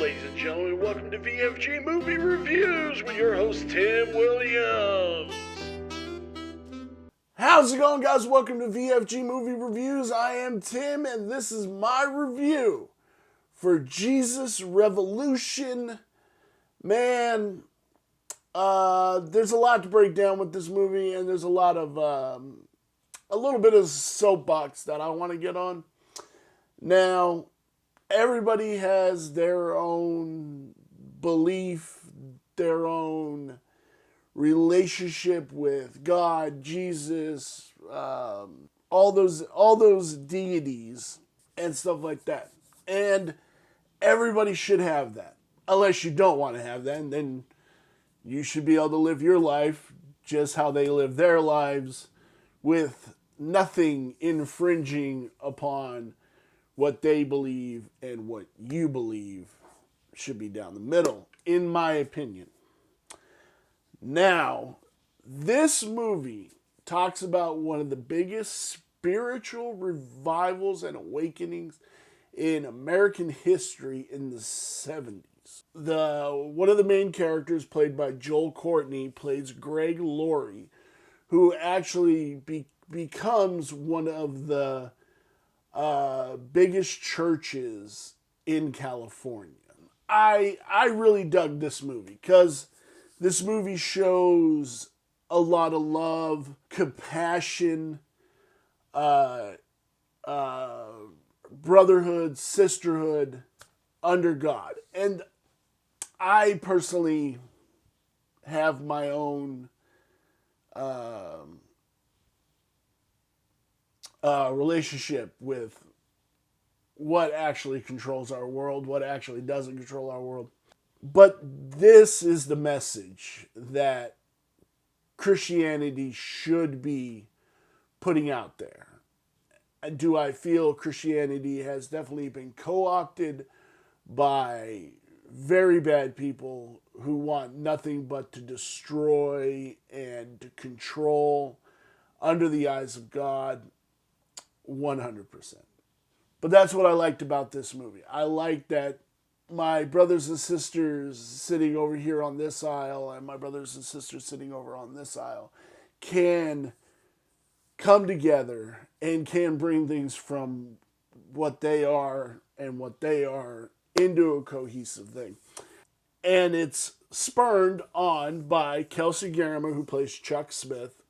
Ladies and gentlemen, welcome to VFG Movie Reviews with your host, Tim Williams. How's it going, guys? Welcome to VFG Movie Reviews. I am Tim, and this is my review for Jesus Revolution. Man, there's a lot to break down with this movie, and there's a lot of, a little bit of soapbox that I want to get on. Now, everybody has their own belief, their own relationship with God, Jesus, all those deities and stuff like that. And everybody should have that. Unless you don't want to have that, and then you should be able to live your life just how they live their lives, with nothing infringing upon what they believe and what you believe should be down the middle, in my opinion. Now, this movie talks about one of the biggest spiritual revivals and awakenings in American history in the 70s. One of the main characters, played by Joel Courtney, plays Greg Laurie, who actually becomes one of the biggest churches in California. I really dug this movie because this movie shows a lot of love, compassion, brotherhood, sisterhood under God. And I personally have my own relationship with what actually controls our world, what actually doesn't control our world. But this is the message that Christianity should be putting out there. Do I feel Christianity has definitely been co-opted by very bad people who want nothing but to destroy and to control under the eyes of God? 100%. But that's what I liked about this movie. I liked that my brothers and sisters sitting over here on this aisle and my brothers and sisters sitting over on this aisle can come together and can bring things from what they are and what they are into a cohesive thing. And it's spurned on by Kelsey Grammer, who plays Chuck Smith,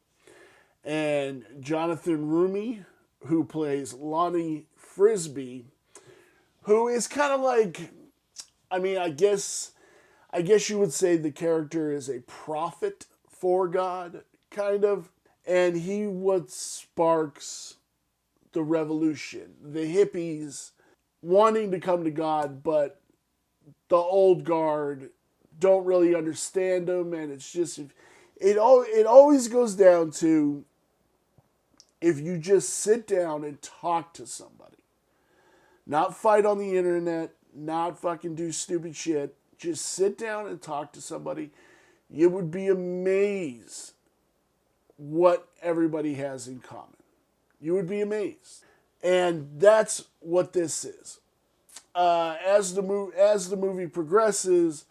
and Jonathan Roumie, who plays Lonnie Frisbee, who is kind of like, I guess you would say the character is a prophet for God, kind of. And he what sparks the revolution. The hippies wanting to come to God, but the old guard don't really understand him. And it's just, it always goes down to, if you just sit down and talk to somebody, not fight on the internet, not fucking do stupid shit, just sit down and talk to somebody, you would be amazed what everybody has in common. You would be amazed. And that's what this is. As the movie progresses,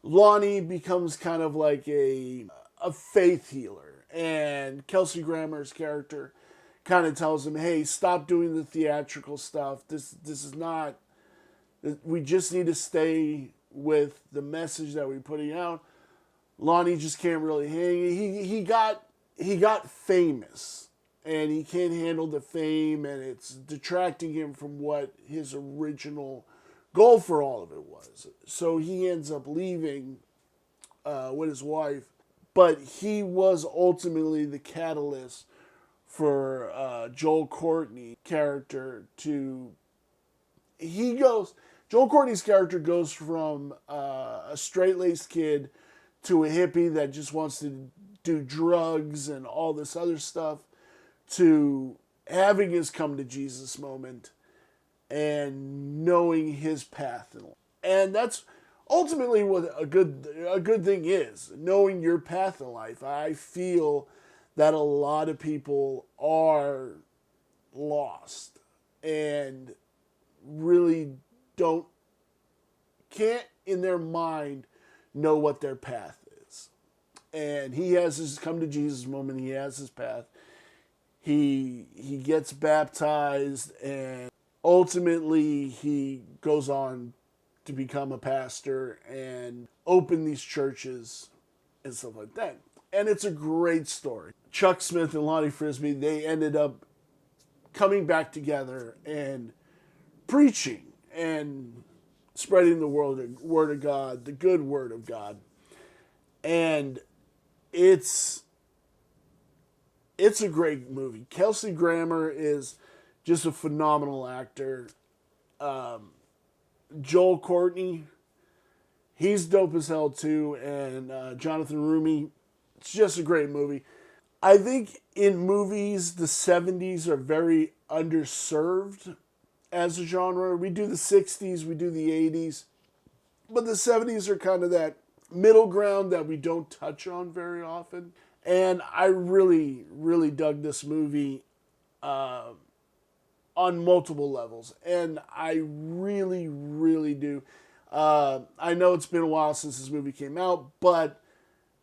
Lonnie becomes kind of like a faith healer. And Kelsey Grammer's character kind of tells him, hey, stop doing the theatrical stuff. This is not, we just need to stay with the message that we're putting out. Lonnie just can't really hang. He got famous, and he can't handle the fame, and it's detracting him from what his original goal for all of it was. So he ends up leaving with his wife, but he was ultimately the catalyst for Joel Courtney character to, Joel Courtney's character goes from a straight-laced kid to a hippie that just wants to do drugs and all this other stuff, to having his come to Jesus moment and knowing his path in life. And that's ultimately what a good thing is, knowing your path in life. I feel that a lot of people are lost and really don't can't in their mind know what their path is. And he has his come to Jesus moment. He has his path. He gets baptized, and ultimately he goes on to become a pastor and open these churches and stuff like that. And it's a great story. Chuck Smith and Lonnie Frisbee, they ended up coming back together and preaching and spreading the word of God, the good word of God. And it's a great movie. Kelsey Grammer is just a phenomenal actor. Joel Courtney, he's dope as hell too. And Jonathan Rumi, it's just a great movie. I think in movies, the 70s are very underserved as a genre. We do the 60s, we do the 80s. But the 70s are kind of that middle ground that we don't touch on very often. And I really, really dug this movie on multiple levels. And I really, really do. I know it's been a while since this movie came out, but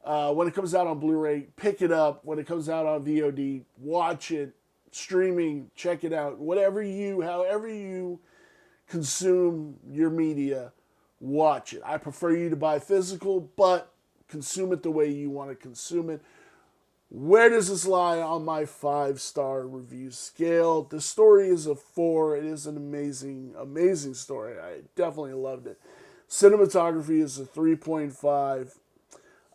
when it comes out on Blu-ray, pick it up. When it comes out on VOD, watch it. Streaming, check it out. However you consume your media, watch it. I prefer you to buy physical, but consume it the way you want to consume it. Where does this lie on my 5-star review scale? The story is a 4. It is an amazing, amazing story. I definitely loved it. Cinematography is a 3.5.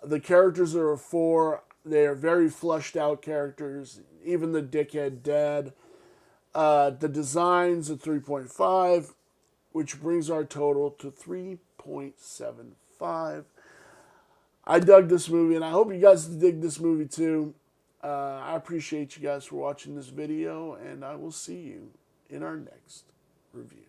The characters are a 4. They are very fleshed out characters. Even the dickhead dad. The design's a 3.5, which brings our total to 3.75. I dug this movie, and I hope you guys dig this movie too. I appreciate you guys for watching this video, and I will see you in our next review.